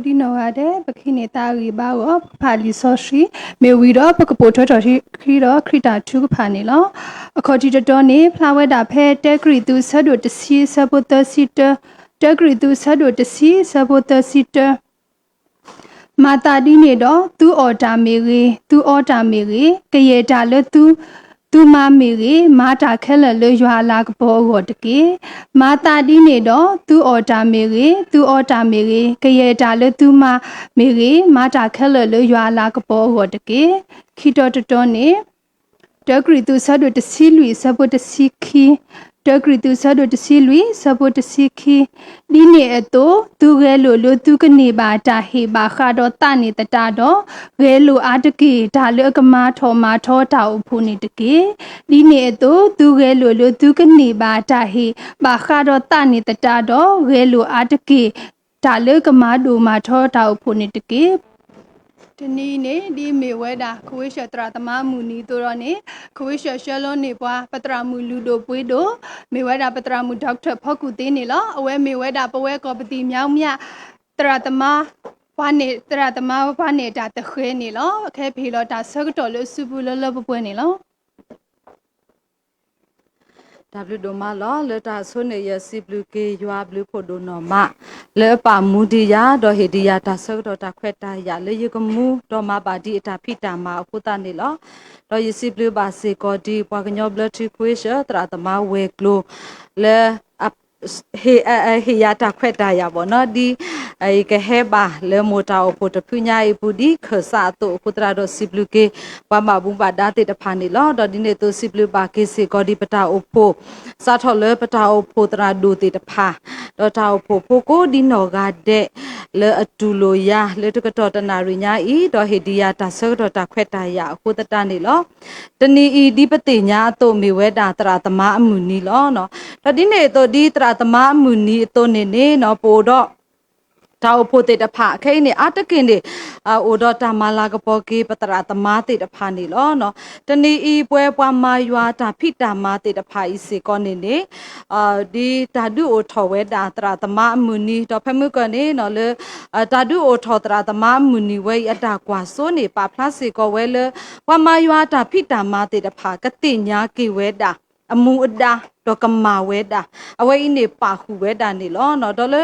di nawade bakini tari bawo pali soshi me wiro pakapo totoshi kriro krita tu panilo akoti to doni flower da phe tegri tu sado to si sabota sita tegri tu sado to si sabota sita mata di ne do tu order mere kaye da le tu ma mere mata khela le ywa la bo go tke mata di ne do tu order mere kaye da le tu ma mere mata khela le ywa la bo go tke khito to ne tegri tu sado to si lui sabota sikhi tegri tu sado to si lui sabota sikhi di ne to tu ge lo tu kne ba ta he ba kha do ta ni ta do ge lo a tke da le kama tho ma tho ta u phu ni tke di ne to tu ge lo tu kne ba ta he ba kha do ta ni ta do ge lo a tke da le kama do ma tho ta u phu ni tkeတနည်းနဲ့ဒီမေဝဲတာခွေးရှတရသမမူနီတို့တော့နေခွေးရှရှလုံးနေပွားပတရမူလူတို့ပွေးတို့မေဝဲတာပတရမူဒေါက်တာဖောက်ကူသေးနေလောအဝဲမေဝဲတာပဝဲကောပတိမြောင်းမြတရသမဘာနေတရသမဘာနေတာတခွေးနေလောအခဲဖေလောတာဆကတော့လို့စုဘူးလောပွဲနေလောW doma lo le ta so ne ye si blue ke ywa blue photo no ma le pa mu di ya do he di ya ta so do ta khwet ta ya le ye ko mu do ma ba di ta phi ta ma phu ta ne lo do ye si blue ba se ko di pa knyo blood tri question tra ta ma we klo le he ya ta khwet ta ya bo no di ai ke he ba le mo ta o pho ta phu nya i pu di khsa to putra do si blue ke pa ma bu ba da te ta pha ni lo do di ne to si blue ba ke se ko di pata o pho sa tho le pata o pho tra do te ta pha do ta o pho ko di no ga de le atu lo ya le to ka to ta na ri nya i do he di ya ta so do ta khwet ta ya ko ta ta ni lo tani i di pate nya to me we da tra ta ma amu ni lo no do di ne to di tra ta ma amu ni to ne no po do ta o pho te ta pha khai ni a ta kin ni o do ta ma la ka po ke patra ta ma te ta pha ni lo no tani i pwe pwa ma ywa ta phi ta ma te ta pha i se ko ni ne di ta du o tho we da tra ta ma mu ni do phe mu ko ni no le ta du o tho tra ta ma mu ni we ya ta kwa so ni pa phla se ko we le pwa ma ywa ta phi ta ma te ta pha ka ti nya ke we daအမှုအတာတော့ကမာဝဲတာအဝဲအိနေပါခုဝဲတာနေလောနော်တော့လေ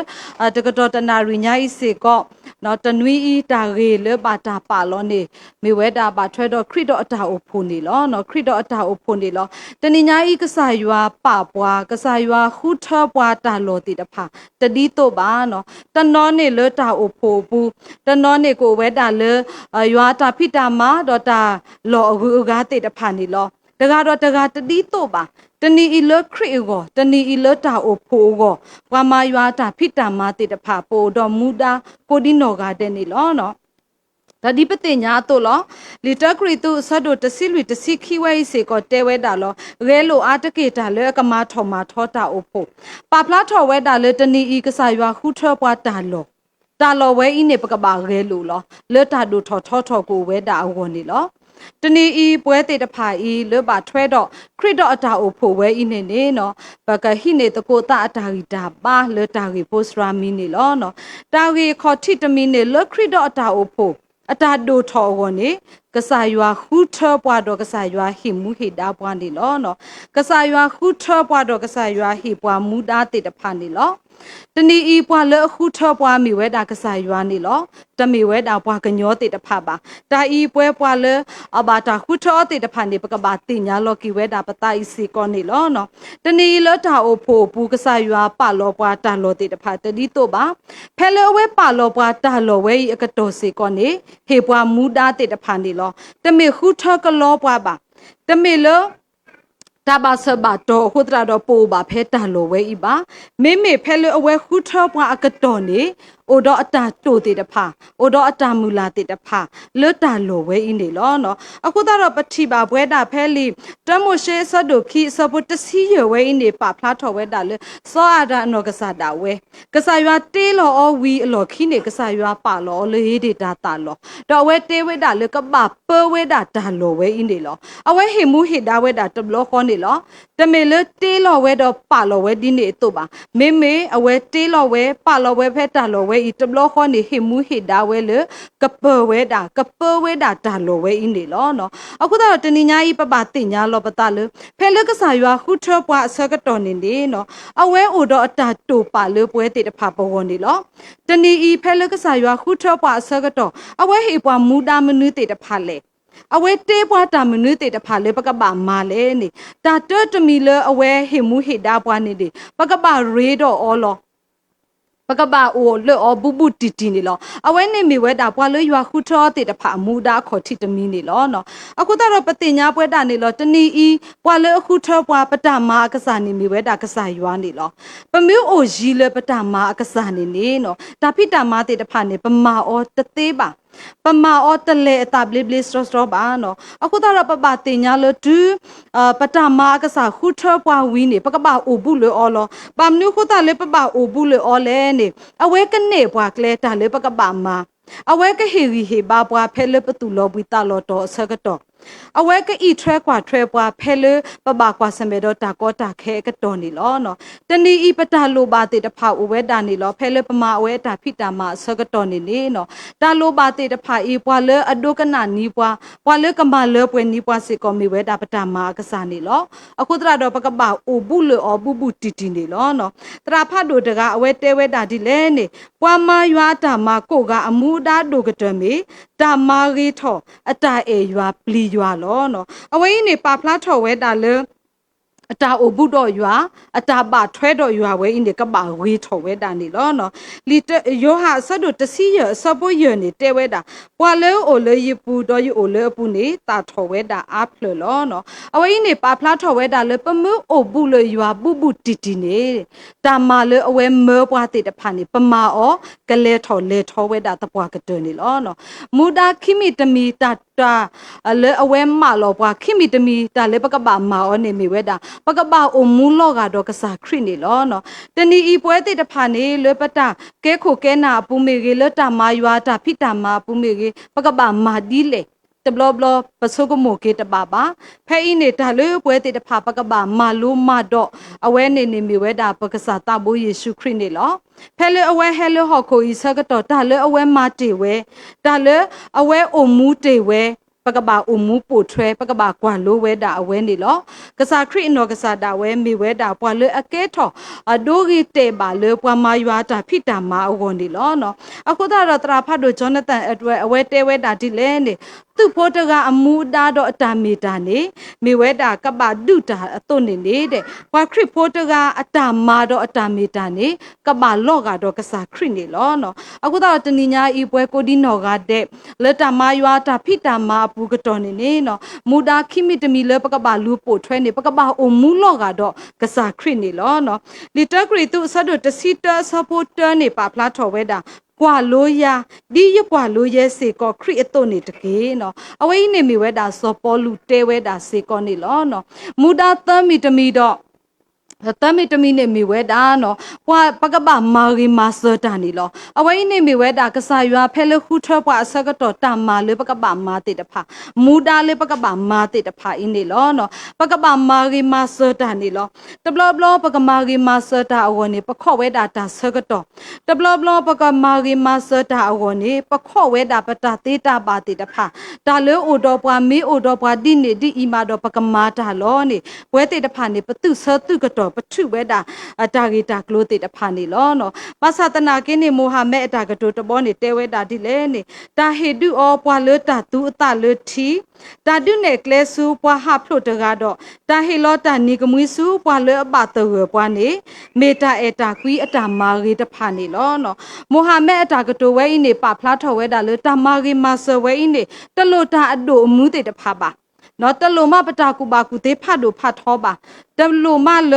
တကတော့တနာရီညာဤစေကောနော်တနွီဤတာရေလေပါတာပါလောနေမေဝဲတာပါထွဲတော့ခရစ်တော့အတာအိုဖိုနေလောနော်ခရစ်တော့အတာအိုဖိုနေလောတနိညာဤကဆာယွာပပွားကဆာယွာခုထပွားတာလောတိတဖာတတိတော့ပါနော်တနောနေလေတာအိုဖိုဘူးတနောနေကိုဝဲတာလေယွာတာဖိတာမာတော့တာလောအကူကားတိတဖာနေလောတကတော့တကတတိတော့ပါတနီအီလခရီကိုတနီအီလတာအိုဖိုကိုပွာမာယွာတာဖိတာမာတိတဖာပိုတော့မူတာကိုဒီနောကတဲ့နေလောနော်ဒါဒီပတိညာတော့လောလီတခရီတူဆဒိုတစီလူတစီခီဝဲစေကိုတဲဝဲတာလောရဲလိုအာတကေတာလဲကမာထောမာထောတာအိုဖိုပါဖလားထောဝဲတာလဲတနီအီကဆာယွာခုထောပွားတာလောတာလောဝဲအင်းနေပကပါရဲလိုလောလဲတာဒိုထောထောကိုဝဲတာအဝနေလောတနီဤပွဲတေတဖာဤလွတ်ပါထွဲတော့ခရစ်တော့အတာအိုဖို့ဝဲဤနေနေနော်ဘကဟိနေတကိုတာအတာဂီတာပါလွတ်တာဂီပိုစရာမီနေလောနော်တာဂီခေါ်ထိတမီနေလွတ်ခရစ်တော့အတာအိုဖို့အတာဒိုထောကိုနေကဆာယွာခူထောပွားတော့ကဆာယွာဟိမူဟိတာပွားနေလောနော်ကဆာယွာခူထောပွားတော့ကဆာယွာဟိပွားမူတာတေတဖာနေလောတနီဤပွားလအခုထောပွားမိဝဲတာကဆာယွာနေလောတမီဝဲတာပွားကညောတေတဖပါတာဤပွဲပွားလအဘာတာခုထောတေတဖနေပကဘာတင်ညာလောကီဝဲတာပတိုင်စီကောနေလောနော်တနီလတာအိုဖိုပူကဆာယွာပလောပွားတာလောတေတဖတတိတော့ပါဖဲလဝဲပလောပွားတာလောဝဲအကတော်စီကောနေဟေပွားမူတာတေတဖနေလောတမီခုထောကလောပွားပါတမီလောတာဘာဆဘတော့ခုတရတော့ပိုပါဖဲတာလိုဝဲဤပါမေမေဖဲလအဝဲခုထောပွားအကတော်နေအိုတော့အတာတိုတေတဖာအိုတော့အတာမူလာတေတဖာလွတ်တာလိုဝဲဤနေလောနော်အခုတော့ပတိပါဘွဲတာဖဲလီတမိုရှေဆဒိုခီဆပုတစီရဝဲဤနေပါဖလားထော်ဝဲတာလေစောအဒါနောကစားတာဝဲကစားရွာတေးလောအဝီအလောခီနေကစားရွာပါလောလေဒေတာတာလောတော့ဝဲတေးဝဲတာလေကပပဝဲတာတာလောဝဲဤနေလောအဝဲဟေမူဟေတာဝဲတာတဘလောခေါနေလောတမေလေတေးလောဝဲတော့ပါလောဝဲဒီနေတော့ပါမေမေအဝဲတေးလောဝဲပါလောဝဲဖဲတာလောဝဲ อีตบล้อข้อนี่เฮมูเฮดาเวเลกะเปเวดากะเปเวดาตาโลเวอินนี่ล้อเนาะအခုတော့တနိညာဤပပတင်ညာလောပတလေဖဲလကဆာရွာခုထပွားဆကတော်နေနေနော်အဝဲအိုတော့အတာတူပါလေပွဲတေတဖပဝနေလောတနိဤဖဲလကဆာရွာခုထပွားဆကတော်အဝဲဟေပွားမူတာမနုတေတဖလေအဝဲတေးပွားတာမနုတေတဖလေပကပမာလေနေတာတတမီလအဝဲဟေမူဟေဒါပွားနေဒီပကပရေတော့အောလောပကပအိုလောဘူဘူတီတီနေလောအဝဲနေမီဝဲတာပွာလရွာခုထောတေတဖအမူဒါခေါ်တီတမီနေလောနော်အခုတော့ပတင်ညာပွဲတာနေလောတနီဤပွာလအခုထောပွာပတမာအကစားနေမီဝဲတာကစားရွာနေလောပမျိုးအိုရီလပတမာအကစားနေနေနော်ဒါဖိတမာတေတဖနေပမာအောတသေးပါပမာအောတလေအတဘလဘလစထရဘာနော်အခုတော့ပပတင်ညာလဒူပတမာကစားခုထောပွားဝီနေပကပအိုဘူးလေအောလောပမနုခုတလေပပအိုဘူးလေအောလဲနေအဝဲကနေပွားကလေတာလေပကပမာအဝဲကဟီရီဟေဘာပွားဖဲလေပတူလောဘီတာလောတော့ဆကတော့အဝဲကဤထွဲခွာထွဲပွားဖဲလေပပကွာစမေတော့တာကောတာခဲကတော်နေလောနော်တဏီဤပတာလိုပါတေတဖအဝဲတာနေလောဖဲလေပမာအဝဲတာဖိတာမဆကတော်နေနေနော်တာလိုပါတေတဖဤပွားလေအဒုကနာနီပွားလေကမလေပွဲနီပွားစေကောမီဝဲတာပတာမကစားနေလောအခုတရတော့ပကပအိုဘူးလေအောဘူးဘူးတီတီနေလောနော်တရာဖတ်တို့တကအဝဲတဲဝဲတာဒီလဲနေပွားမရွာတာမကိုကအမူဒါဒုကတမေတာမာရီထောအတာအေရွာပလီရွာလောနော်အဝဲနေပါဖလားထော်ဝဲတာလေအတာအိုဘူးတော့ရွာအတာပါထွဲတော့ရွာဝဲအင်းကပါဝေးထော်ဝဲတာနေလောနော်လီယောဟာဆတ်တို့တစီရဆပ်ဖို့ရနေတဲဝဲတာပွာလဲအိုလေယပူတော့ယအိုလေပူနေတာထော်ဝဲတာအဖလလောနော်အဝဲနေပါဖလားထော်ဝဲတာလေပမူအိုဘူးလေရွာဘူးဘူးတီတီနေတာမာလေအဝဲမေပွားတေတဖာနေပမာအောကလေထော်လေထော်ဝဲတာတပွားကတွနေလောနော်မူဒါခိမီတမီတာလေအဝဲမလောပွားခိမီတမီတာလေပကပမာအောနေမီဝဲတာပကပအိုမူလောကတော့ကစားခရစ်နေလောနော်တဏီဤပွဲတေတဖာနေလေပတာကဲခိုကဲနာပူမေကေလတာမာယွာတာဖိတာမာပူမေကေပကပမာဒီလေတဘလဘလပစုကမိုကေတပါပါဖဲဤနေတာလေပွဲတေတဖာပကပမာလိုမတော့အဝဲနေနေမီဝဲတာပကစားတဘိုးယေရှုခရစ်နေလောဖဲလေအဝဲဟဲလေဟော်ကိုဤဆကတော့တာလေအဝဲမာတေဝဲတာလေအဝဲအိုမူတေဝဲပကဘာအုံမူပိုထွဲပကဘာကွာလိုဝဲတာအဝဲနေလောကစားခရစ်နော်ကစားတာဝဲမိဝဲတာပွာလေအကဲထော်အဒိုဂီတေပါလေပွာမာရွာတာဖိတာမာအဝွန်နေလောနော်အခုတော့တရာဖတ်တို့ဂျောနသန်အတွက်အဝဲတဲဝဲတာဒီလဲနေသူ့ဖို့တကအမူဒါတော့အတာမီတာနေမိဝဲတာကပဒုတာအသွနေနေတဲ့ပွာခရစ်ဖို့တကအတာမာတော့အတာမီတာနေကပလော့ကတော့ကစားခရစ်နေလောနော်အခုတော့တနိညာဤပွဲကိုဒီနော်ကတဲ့လက်တာမာရွာတာဖိတာမာဘူးကတော်နေနေနော်မူဒါခိမီတမီလေပကပလူပိုထွဲနေပကပအိုမူလော့ကတော့ကစားခရစ်နေလောနော်လီတာခရစ်သူဆတ်တို့တစီတာဆပိုတာနေပါဖလားထော်ဝဲတာကွာလိုယာဒီရကွာလိုရဲစေကောခရစ်အတုနေတကေနော်အဝိနေမီဝဲတာစောပေါ်လူတဲဝဲတာစေကောနေလောနော်မူဒါသမီတမီတော့တမီတမီနေမီဝဲတာနော်ပွာပကပမာရီမာစတာနေလောအဝိနေမီဝဲတာကစားရွာဖဲလခုထပွာအစကတော့တာမာလေပကပမာတေတဖာမူဒါလေပကပမာတေတဖာအင်းနေလောနော်ပကပမာရီမာစတာနေလောတဘလဘလပကမာရီမာစတာအဝနေပခော့ဝဲတာတာစကတော့တဘလဘလပကမာရီမာစတာအဝနေပခော့ဝဲတာပတာတေတာပါတေတဖာဒါလေအိုတော်ပွာမီအိုတော်ပွာဒီနေဒီအီမာတော်ပကမာတာလောနေဝဲတေတဖာနေပတုဆတုကတော့ပထုဝဲတာတာဂီတာကလို့တေတဖာနေလောနော်ပါသတနာကင်းနေမိုဟာမက်အတာကတိုတဘောနေတဲဝဲတာဒီလဲနေတာဟေဒူအောပွာလတာသူအတလထီတာဒုနေကလဲဆူပွာဟဖလို့တကတော့တာဟေလောတာနီကမွီဆူပွာလအပတဝပွာနေမေတာအတာကွီအတာမာရီတဖာနေလောနော်မိုဟာမက်အတာကတိုဝဲနေပါဖလားထော်ဝဲတာလတာမာရီမာဆဝဲနေတလို့တာအဒိုအမှုတေတဖာပါနော်တလူမပတာကူပါကူသေးဖတ်တို့ဖတ်ထောပါတလူမလ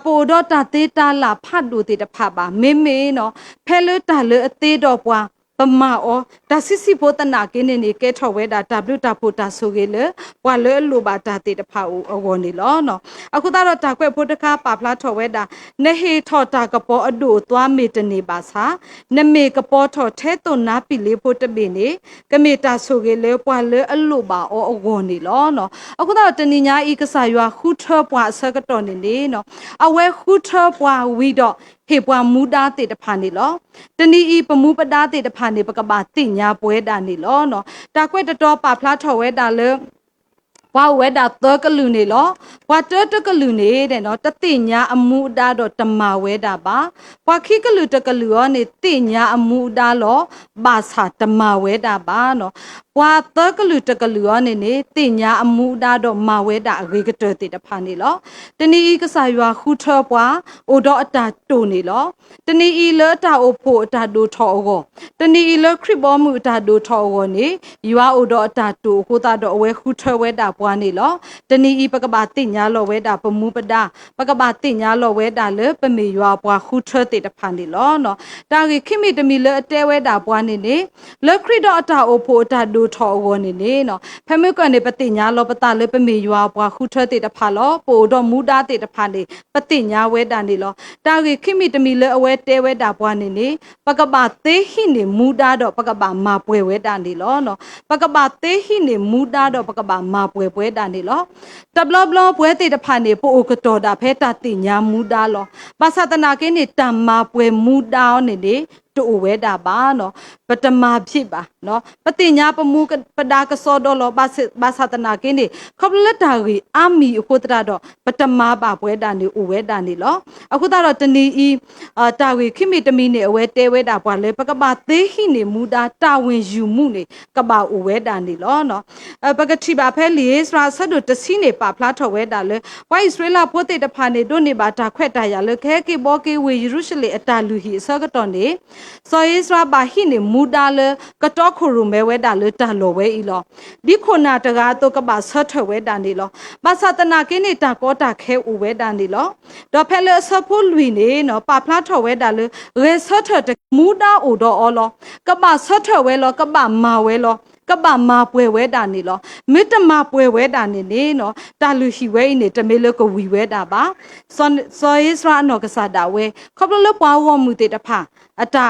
ပိုတော့တာသေးတာလာဖတ်တို့တေတဖတ်ပါမေမေနော်ဖဲလတာလအသေးတော့ပွားပမာအောဒါစစ်စစ်ဖို့တနာကင်းနေကဲထော်ဝဲတာဝတာဖို့တာဆိုကေလေပွာလေလိုပါတာတေတဖာအဝေါ်နေလောနော်အခုတော့တာကွက်ဖို့တကားပါဖလားထော်ဝဲတာနေဟေထော်တာကပေါ်အဒိုသွားမေတနေပါစာနမေကပေါ်ထော်ထဲသွန်နာပီလေးဖို့တပင်နေကမေတာဆိုကေလေပွာလေအလိုပါအဝေါ်နေလောနော်အခုတော့တနိညာဤကစားရွာခုထောပွားဆကတော်နေနေနော်အဝဲခုထောပွားဝီတော့ ဟေပွားမူဒါတေတဖာနေလောတနီဤပမှုပဒါတေတဖာနေပကဘာတင်ညာပွဲတာနေလောနော်တာကွက်တတော်ပါဖလားထော်ဝဲတာလေဝါဝဲတာတော့ကလူနေလောဝါတကလူနေတဲ့နော်တတိညာအမှုဒါတော့တမဝဲတာပါဝါခိကလူတကလူရောနေတိညာအမှုဒါလောဘာသာတမဝဲတာပါနော်ဝါတကလူတကလူရောနေတိညာအမှုဒါတော့မဝဲတာအဂေကတဲ့တဖာနေလောတနီဤကစားရွာခုထောပွားအိုတော့အတာတူနေလောတနီဤလတာအိုဖို့အတာဒိုထောအောတနီဤလခရစ်ဘောမှုအတာဒိုထောအောနေရွာအိုတော့အတာတူကိုတာတော့အဝဲခုထောဝဲတာပွားနေလောတနီဤပကဘာတိညာလောဝဲတာပမှုပဒါပကဘာတိညာလောဝဲတာလေပမေရွာပွားခုထောတေတဖာနေလောနော်တာဂိခိမိတမီလေအတဲဝဲတာပွားနေနေလခရစ်တော့အတာအိုဖို့အတာဒိုထောအောနေနေနော်ဖမေကနေပတိညာလောပတာလေပမေရွာပွားခုထောတေတဖာလောပိုတော့မူဒါတေတဖာနေပတိညာဝဲတာနေလောတာဂိခိမိတမီလေအဝဲတဲဝဲတာပွားနေနေပကဘာသေးဟိနေမူဒါတော့ပကဘာမာပွဲဝဲတာနေလောနော်ပကဘာသေးဟိနေမူဒါတော့ပကဘာမာပွဲတာနေလောတဘလဘလပွဲတေတဖာနေပိုအိုကတော်တာဖဲတာတိညာမူဒါလောပါသနာကင်းနေတမ္မာပွဲမူဒါနေနေတူဝဲတာပါနော်ပတမဖြစ်ပါနော်ပတိညာပမှုပဒါကစောတော်လောဘာသနာကင်းနေခပလက်တာကြီးအမီအခုတရတော့ပတမပါပွဲတာနေဥဝဲတာနေလောအခုတော့တနီဤတာဝေခိမိတမီနေအဝဲတဲဝဲတာပွားလေပကဘာသေးဟိနေမူဒါတာဝင်ယူမှုနေကဘာဥဝဲတာနေလောနော်ပကတိပါဖဲလီစရာဆတ်တို့တစီနေပါဖလားထော်ဝဲတာလေဝိုင်စရေလာပိုတေတဖာနေတို့နေပါတာခွက်တာရလေခဲကေဘောကေဝေယေရုရှလေအတာလူဟီဆကတော်နေဆိုယေစရာဘာဟိနေမူဒါလေကတော့ခုရုမဲဝဲတာလေတာလောဝဲဤလောဒီခုနာတကားတော့ကဘာဆတ်ထဝဲတာနေလောဘာသနာကင်းနေတာကောတာခဲဥဝဲတာနေလောတော့ဖဲလေဆဖို့လူနေနော်ပါဖလားထော်ဝဲတာလေရေဆတ်ထတမူဒါအိုတော့အောလောကဘာဆတ်ထဝဲလောကဘာမာဝဲလောကပမာပွဲဝဲတာနေလောမေတ္တမပွဲဝဲတာနေနေနော်တာလူရှိဝဲနေတမေလကဝီဝဲတာပါစောယေစရာနော်ကစားတာဝဲခပလလပွားဝမှုတေတဖာအတာ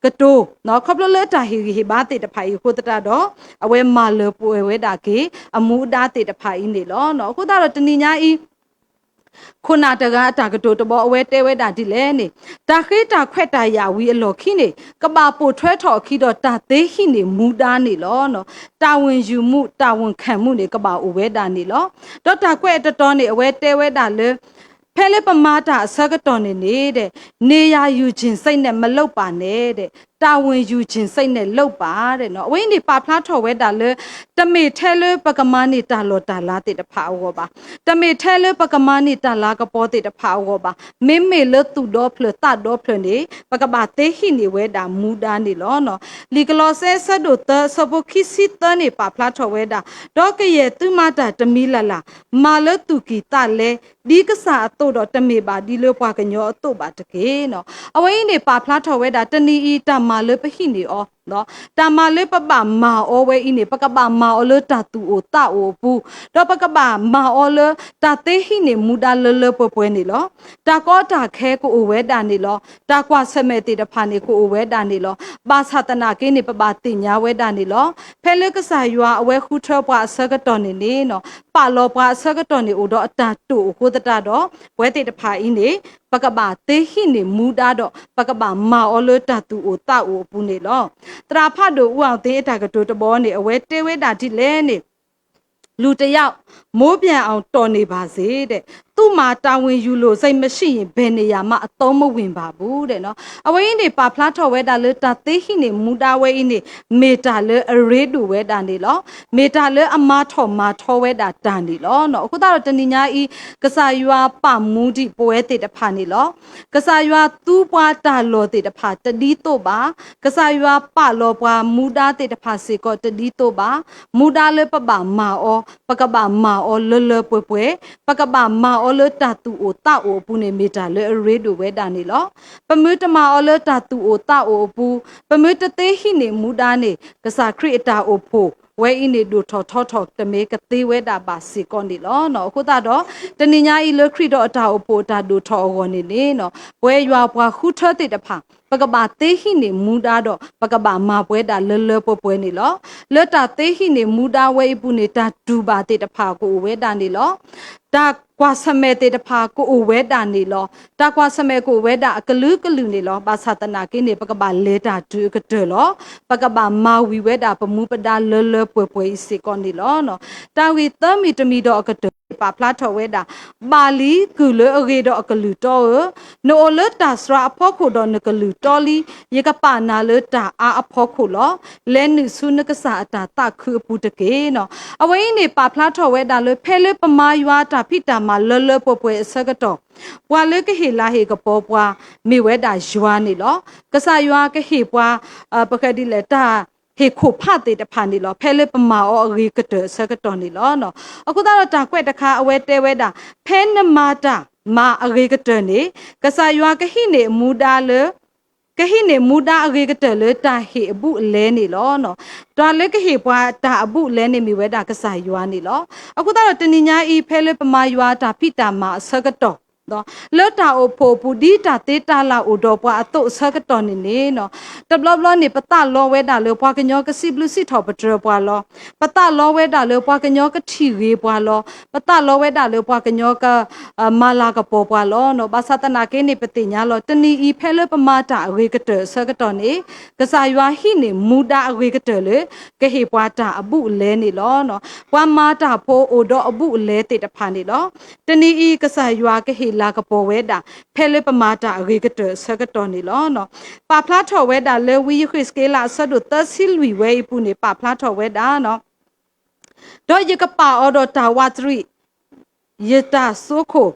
ကတိုနော်ခပလလတာဟီဘာတေတဖာဟိုတတာတော့အဝဲမာလပွဲဝဲတာကေအမှုဒါတေတဖာဤနေလောနော်ခုတော့တဏိညာဤခုနာတကားတာကတိုတဘောအဝဲတဲဝဲတာဒီလဲနေတာခိတာခွက်တာယာဝီအလော်ခိနေကဘာပိုထွဲထော်ခိတော့တာသေးခိနေမူဒါနေလောနော်တာဝန်ယူမှုတာဝန်ခံမှုနေကဘာအဝဲတာနေလောတော့တာခွက်တတော်နေအဝဲတဲဝဲတာလေဖဲလေပမာတာအစကတော်နေနေတဲ့နေရယူခြင်းစိတ်နဲ့မလုတ်ပါနဲ့တဲ့တာဝန်ယူခြင်းစိတ်နဲ့လုတ်ပါတဲ့နော်အဝိနေပါဖလားထော်ဝဲတာလေတမေထဲလေပကမနေတာလောတာလာတဲ့တဖာအောပါတမေထဲလေပကမနေတာလာကပေါ်တဲ့တဖာအောပါမေမေလတူတော့ဖလတတော့ဖလနေပကဘာတေဟိနေဝဲတာမူဒါနေလောနော်လီကလောဆဲဆတ်တို့သဆပုခိစီတနေပါဖလားထော်ဝဲတာတော့ကရဲ့သူမတာတမီလာလာမာလတူကီတလဲဒီကစားအတော့တော့တမေပါဒီလိုပွားကညောအတော့ပါတကေနော်အဝိနေပါဖလားထော်ဝဲတာတနီဤတမာလပဟိနေအောနော်တာမာလေပပမာအောဝဲဤနေပကပမာအောလတာတူအိုတာအိုဘူးတော့ပကပမာအောလတာတေဟိနေမူဒါလလပွဲနေလောတာကောတာခဲကိုအိုဝဲတာနေလောတာကွာဆက်မဲ့တေတဖာနေကိုအိုဝဲတာနေလောပါသတနာကိနေပပတင်ညာဝဲတာနေလောဖဲလကစားရွာအဝဲခုထောပွားဆကတော်နေနေနော်ပါလောပွားဆကတော်နေအိုတော့အတာတူကိုတတတော့ဝဲတေတဖာဤနေပကဘာတေဟိနေမူဒါတော့ပကဘာမာအောလတာတူအိုတာအိုဘူးနေလောတရာဖတ်တို့ဥအောင်သေးအတာကတို့တဘောနေအဝဲတဲဝဲတာဒီလဲနေလူတယောက်မိုးပြန်အောင်တော်နေပါစေတဲ့သူ့မှာတာဝန်ယူလို့စိတ်မရှိရင်ဘယ်နေရာမှအသုံးမဝင်ပါဘူးတဲ့နော်အဝိနေပါဖလားထော်ဝဲတာလေတာသေးဟိနေမူတာဝဲနေမေတာလေအရေးတူဝဲတာနေလောမေတာလေအမထော်မာထော်ဝဲတာတန်နေလောနော်အခုတော့တဏိညာဤကစားရွာပမူဒီပွဲတေတဖာနေလောကစားရွာသူ့ပွားတာလောတေတဖာတတိတော့ပါကစားရွာပလောပွားမူတာတေတဖာစေကောတတိတော့ပါမူတာလေပပမာအောပကပမာအောလလပွဲပကပမာအောလတာတူအိုတာအိုဘူးနေမီတာလေရေဒိုဝဲတာနေလောပမွတမာအောလတာတူအိုတာအိုဘူးပမွတသေးဟိနေမူတာနေကစားခရစ်တာအိုဖိုဝဲအင်းနေဒိုထော်တမေကသေးဝဲတာပါစီကွန်ဒီလောနော်အခုတော့တဏိညာဤလခရစ်တော့အတာအိုဖိုတာဒိုထော်အောနေနေနော်ဝဲရွာပွားခုထတဲ့တဖာပ ကဘာတေဟိနေမူဒါတော့ပကဘာမာပွဲတာလောပွဲနေလောလောတာတေဟိနေမူဒါဝဲပူနေတာဒူပါတေတဖာကိုဝဲတာနေလောတာကွာစမဲတေတဖာကိုဝဲတာနေလောတာကွာစမဲကိုဝဲတာကလူနေလောဘာသာတနာကိနေပကဘာလေတာဒူကတဲလောပကဘာမာဝီဝဲတာပမူပဒါလောပွဲစီကောနေလောနော်တာဝီသမီတမီတော့ကတဲပါဖလာထော်ဝဲတာပါလီကူလအရေတော့ကလူတော့နိုလတာစရာအဖို့ခုတော့နကလူတော်လီရေကပါနာလတာအဖို့ခုလောလဲနုဆုနကစားအတာတခုပူတကေနော်အဝိနေပါဖလာထော်ဝဲတာလဖဲလပမာယွာတာဖိတာမှာလောပွဲအစကတော့ပွာလကဟေလာဟေကပေါ်ပွာမိဝဲတာယွာနေလောကစားယွာကဟေပွာပကတိလက်တာဟေခုဖတ်တဲ့တဖန်နေလောဖဲလေပမာအော်ရီကတဆကတော်နေလောနော်အခုတော့တာကွက်တခါအဝဲတဲဝဲတာဖဲနမာတာမာအရီကတနေကဆာယွာကဟိနေမူဒါလေကဟိနေမူဒါအရီကတလေတာဟေအဘူးလဲနေလောနော်တော်လေကဟေပွားတာအဘူးလဲနေမိဝဲတာကဆာယွာနေလောအခုတော့တနိညာဤဖဲလေပမာယွာတာဖိတာမာဆကတော်နော်လောတာအိုဖိုပူဒီတာတေတာလာအိုတော့ပွားအတုဆကတော်နေနေနော်တဘလဘလနေပတလောဝဲတာလောပွားကညောကစီဘလူစီထောပတရပွားလောပတလောဝဲတာလောပွားကညောကထီရေပွားလောပတလောဝဲတာလောပွားကညောကမာလာကပေါ်ပွားလောနော်ဘာသာတနာကိနေပတိညာလောတနီဤဖဲလပမာတာအဝေကတဆကတော်နေကစားယွာဟိနေမူတာအဝေကတလေကဟေပွားတာအပုလဲနေလောနော်ပွားမာတာဖိုးအိုတော့အပုလဲတေတဖာနေလောတနီဤကစားယွာကဟေလာကပေါ်ဝဲတာဖဲလေပမာတာအရေကတဆကတော်နေလောနော်ပါဖလားထော်ဝဲတာလေဝီခရစ်စကေလာဆဒုတဆီလဝီဝဲပူနေပါဖလားထော်ဝဲတာနော်တော့ရကပါအော်တော့တာဝါ3ယတာဆိုခို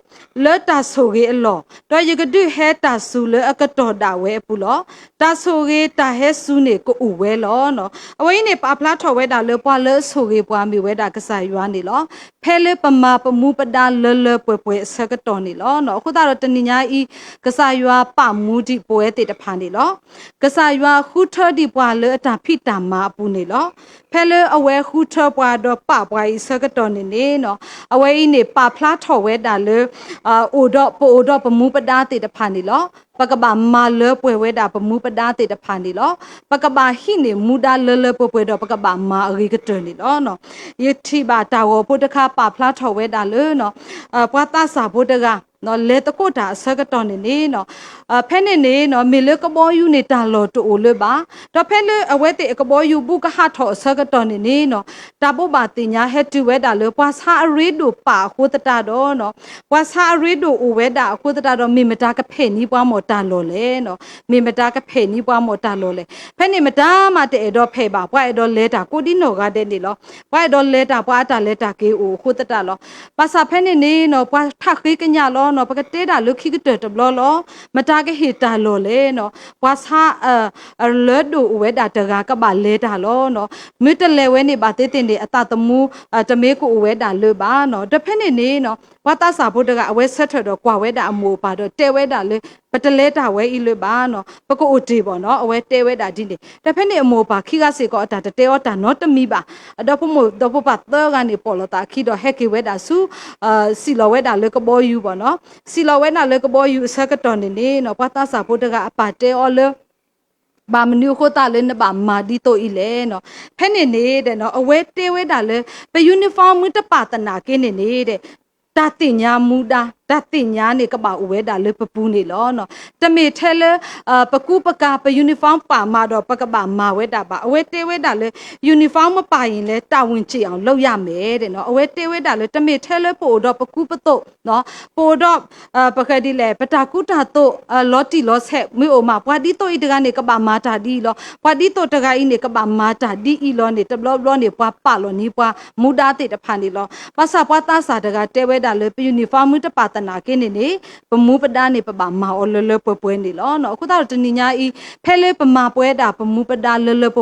လတာဆိုရေအလောတော့ရကဒုဟဲတာဆူလအကတော်တာဝဲပူလောတာဆိုရေတာဟဲဆူနေကိုဥဝဲလောနော်အဝိနေပါဖလားထော်ဝဲတာလေပွာလဆိုရေပွာမီဝဲတာကစားရွာနေလောဖဲလေပမာပမူပဒါလပွဲဆကတော်နေလောနော်အခုတော့တနိညာဤကစားရွာပမူဒီပွဲတေတဖာနေလောကစားရွာခုထဒီပွာလေအတာဖိတာမာပူနေလောဖဲလေအဝဲခုထပွာတော့ပပွားဤဆကတော်နေနေနော်အဝဲနေပါဖလားထော်ဝဲတာလေအိုတော့ပမူပဒါတေတဖာနေလောပကဘာမာလပွဲဝဲတာပမူပဒါတေတဖာနေလောပကဘာဟိနေမူဒါလပွဲတော့ပကဘာမာအရိကတနေလောနော်ယတိဘာတာဝဖို့တခါပါဖလားထော်ဝဲတာလေနော်ပွားတာစာဖို့တကနော်လေတကိုတာဆကတော်နေနေနော်ဖဲနေနေနော်မေလကဘောယူနေတာလော်တူလေပါတော့ဖဲလေအဝဲတေကဘောယူဘူးကဟာထော်ဆကတော်နေနေနော်တာပုပါတင်ညာဟက်တူဝဲတာလေပွားစာအရီဒိုပါဟိုတတာတော့နော်ပွားစာအရီဒိုအိုဝဲတာဟိုတတာတော့မေမတာကဖဲနီးပွားမော်တာလော်လေနော်မေမတာကဖဲနီးပွားမော်တာလော်လေဖဲနေမတာမတဲ့တော့ဖဲပါပွားတော့လဲတာကိုဒီနော်ကတဲ့နေလောပွားတော့လဲတာပွားတာလဲတာကေအိုဟိုတတာလောပါစာဖဲနေနေနော်ပွားထခိကညာလောနော်ပကတေတာလုခိကတတဘလောမတာကဟေတာလောလေနော်ဘွာစာလောဒိုဝဲတာတကကပါလဲတာလောနော်မိတလဲဝဲနေပါတေတင်နေအတတမှုတမေကိုဝဲတာလွပါနော်တဖက်နေနေနော်ဘွာတာစာဖို့တကအဝဲဆက်ထတော့ကွာဝဲတာအမိုပါတော့တဲဝဲတာလေပတလဲတာဝဲဤလွပါနော်ပကိုအိုဒီပေါ့နော်အဝဲတဲဝဲတာဒီနေတဖက်နေအမိုပါခိကစေကောအတာတဲဝတာနော်တမီပါအတော့ဖို့မို့တော့ဖို့ပါတော့ကနေပေါ်လတာခိတော့ဟက်ကီဝဲတာစုစီလောဝဲတာလေကဘောယူပေါ့နော်စီလောဝဲနာလေကဘောယူဆကတော်နေနေနော်ပတ်တာစာဖို့တကအပါတဲအော်လေဘာမနူခိုတာလဲနဘာမာဒီတိုဤလဲနော်ဖဲနေနေတဲ့နော်အဝဲတဲဝဲတာလဲပယူနီဖောင်းမတပါတနာကင်းနေနေတဲ့တာတင်ညာမူတာတာတင်ညာနေကပါဝဲတာလေပပူးနေလောနော်တမေထဲလဲပကူပကာပယူနီဖောင်းပါမာတော့ပကပါမာဝဲတာပါအဝဲတဲဝဲတာလေယူနီဖောင်းမပါရင်လဲတာဝန်ချေအောင်လုပ်ရမယ်တဲ့နော်အဝဲတဲဝဲတာလေတမေထဲလဲပို့တော့ပကူပတော့နော်ပို့တော့ပခဒီလဲပတာကူတာတော့လော်တီလော်ဆက်မိအိုမာပွားဒီတော့ဤတကနေကပါမာတာဒီလောပွားဒီတော့တကဤနေကပါမာတာဒီဤလောနေတဘလောနေပွားပလောနီပွားမူဒါတဲ့တဖန်ဒီလောပါစာပွားတာစာတကတဲဝဲတာလေယူနီဖောင်းမတပါတနာကင်းနေနေပမူပဒါနေပပမာအော်လပွဲနေလောနော်အခုတော့တနိညာဤဖဲလေပမာပွဲတာပမူပဒါ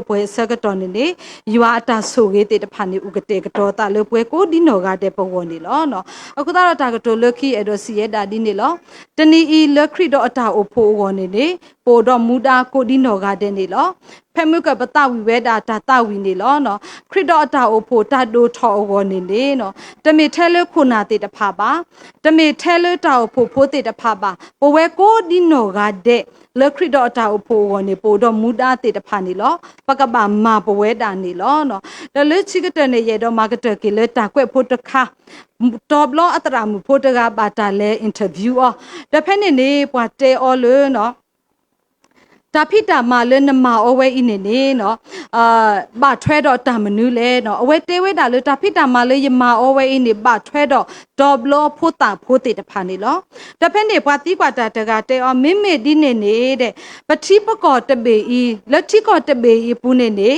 ပွဲဆကတော်နေနေယွာအတာဆိုကေတဲ့တဖန်နေဥကတဲ့ကတော့တာလေပွဲကိုဒီနော်ကတဲ့ပဝနေလောနော်အခုတော့တာကတော့လခိအဲ့တော့စီရတာဒီနေလောတနိဤလခရီတော့အတာအိုဖိုးဝနေနေ ပိုတော့မူတာကိုဒီနော်ကတဲ့နေလောဖဲမှုကပတဝီဝဲတာတာဝီနေလောနော်ခရစ်တော်အတာအိုဖို့တတ်တိုးထော်ဝနေနေနော်တမေထဲလခုနာတေတဖပါတမေထဲလတာအိုဖို့ဖိုးတေတဖပါပဝဲကိုဒီနော်ကတဲ့လခရစ်တော်အတာအိုဖို့ဝနေပိုတော့မူတာတေတဖနေလောပကပမာပဝဲတာနေလောနော်တလချိကတဲ့နေရတော့မာကတကေလတာကွဲ့ဖို့တခါတော်ဘလအတရာမှုဖို့တကပါတာလဲအင်တာဗျူးအော်တဖက်နေနေပွားတဲအော်လို့နော်တာဖိတာမလနမအဝဲအင်းနေနော်ဘာထွဲတော့တာမနူးလဲနော်အဝဲတဲဝဲတာလတာဖိတာမလယမအဝဲအင်းနေဘာထွဲတော့ဒေါ်ဘလဖို့တာဖို့တေတဖာနေလောတဖက်နေပွားတီးကွာတာတကတဲအော်မင်းမေဒီနေနေတဲ့ပတိပကောတပေဤလက်တိကောတပေဤပူနေနေ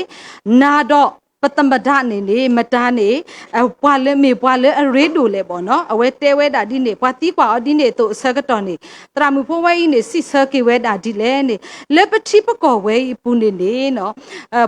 နာတော့ပတမဒနေနေမတားနေပွာလဲမေပွာလဲအရေးတူလဲပေါ့နော်အဝဲတဲဝဲတာဒီနေပွာတီးကွာဒီနေတော့ဆကတော်နေတရာမူဖိုးဝဲနေစစ်ဆကေဝဲတာဒီလဲနေလက်ပတိပကောဝဲပူနေနေနော်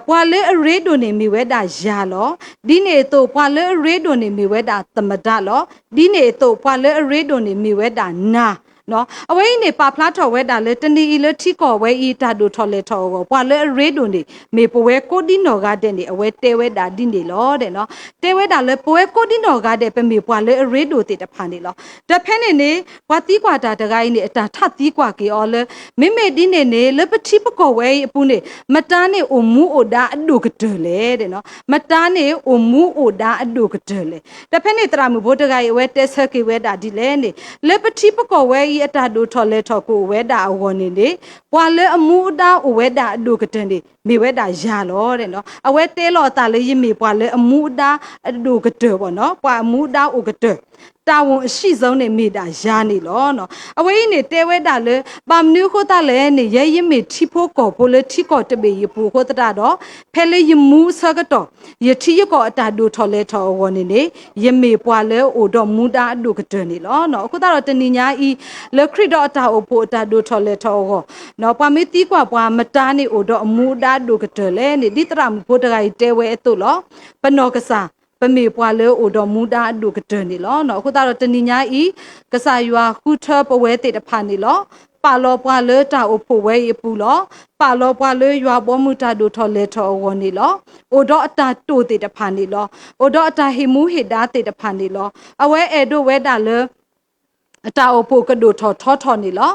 ပွာလဲအရေးတူနေမိဝဲတာရာလောဒီနေတော့ပွာလဲအရေးတူနေမိဝဲတာသမဒလောဒီနေတော့ပွာလဲအရေးတူနေမိဝဲတာနာနော်အဝဲနေပါဖလားထော်ဝဲတာလေတနီလထီကောဝဲဤတာဒိုထော်လေထော်ဘောပွာလေရေဒိုနေမေပဝဲကိုဒီနော်ကတဲ့နေအဝဲတဲဝဲတာဒီနေလောတဲ့နော်တဲဝဲတာလေပဝဲကိုဒီနော်ကတဲ့ပမေပွာလေရေဒိုတေတဖာနေလောတဖဲနေနေဝါတီကွာတာတကိုင်းနေအတာထတီကွာကေအော်လေမိမေဒီနေနေလေပတိပကောဝဲအပူနေမတားနေအိုမူအိုဒါအဒုကတဲလေတဲ့နော်မတားနေအိုမူအိုဒါအဒုကတဲလေတဖဲနေတရာမူဘိုတကိုင်းဝဲတဲဆက်ကေဝဲတာဒီလဲနေလေပတိပကောဝဲအတာဒိုထော်လဲထော်ကိုဝဲတာဝနေနေပွာလဲအမှုအတာဝဲတာအဒုကတန်ဒီမေဝဲတာရလောတဲ့နော်အဝဲတဲလော်တာလေးရမေပွာလဲအမှုအတာအဒုကတပေါ့နော်ပွာအမှုအတာဥကတတာဝန်အရှိဆုံးနေမိတာရနေလောနော်အဝဲနေတဲဝဲတာလဲပမ်နူခိုတာလဲနေရဲရမေထီဖို့ကောပိုလဲထီကောတပေရပူခိုတာတော့ဖဲလေရမှုဆကတော့ရထီရကောအတာဒိုထော်လဲထော်ဝနေနေရမေပွာလဲအိုတော့မူတာအဒုကတနေလောနော်အခုတော့တဏညာဤလခရစ်တော်အတာအိုဖို့အတာဒိုထော်လဲထော်ကောနော်ပွာမေတီကွာပွာမတားနေအိုတော့အမူတာဒုကတလဲနေဒီတရမဖို့တကကြီးတဲဝဲအတုလောပနောကစားပမေပွာလဲအိုတော်မူတာအဒုကတနေလောနော်အခုတော့တဏညာဤကစားရွာခုထပဝဲတေတဖာနေလောပါလောပွာလဲတာအိုဖို့ဝဲရပူလောပါလောပွာလဲရွာပေါ်မူတာဒိုထော်လဲထော်ဝနေလောအိုတော့အတာတိုတေတဖာနေလောအိုတော့အတာဟေမူဟေဒါတေတဖာနေလောအဝဲအဲတို့ဝဲတာလဲအတာအဖို့ကဒိုထော်နေလော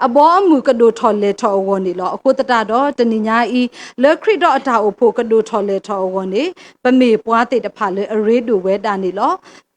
အဘောအမှုကဒိုထော်လေထော်ဝနေလောအခုတတတော့တဏညာဤလခရစ်တော့အတာအဖို့ကဒိုထော်လေထော်ဝနေပမေပွားတေတဖာလေအရေးဒိုဝဲတာနေလော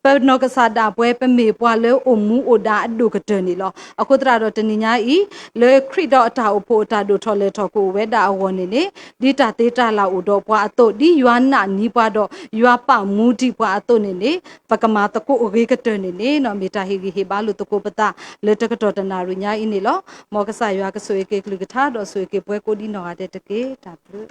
ပနောကစားတာပွဲပမေပွားလေအမူအိုဒါအဒုကတနေလောအခုတတော့တဏညာဤလေခရစ်တော့အတာအဖို့အတာဒိုထော်လေထော်ကိုဝဲတာဝနေနေဒီတာတေတာလာအိုတော့ပွားအတုဒီယွာနာနီးပွားတော့ယွာပမူဒီပွားအတုနေနေပကမာတကိုအဂေကတနေနေနော်မေတာဟီဟေဘာလူတကိုပတာလေတကတော်တနာရညာဤနေလောမောကဆာယွာကဆွေကေကလူကထားတော့ဆွေကေပွဲကိုဒီနော်ရတဲ့တကေတာဘလူ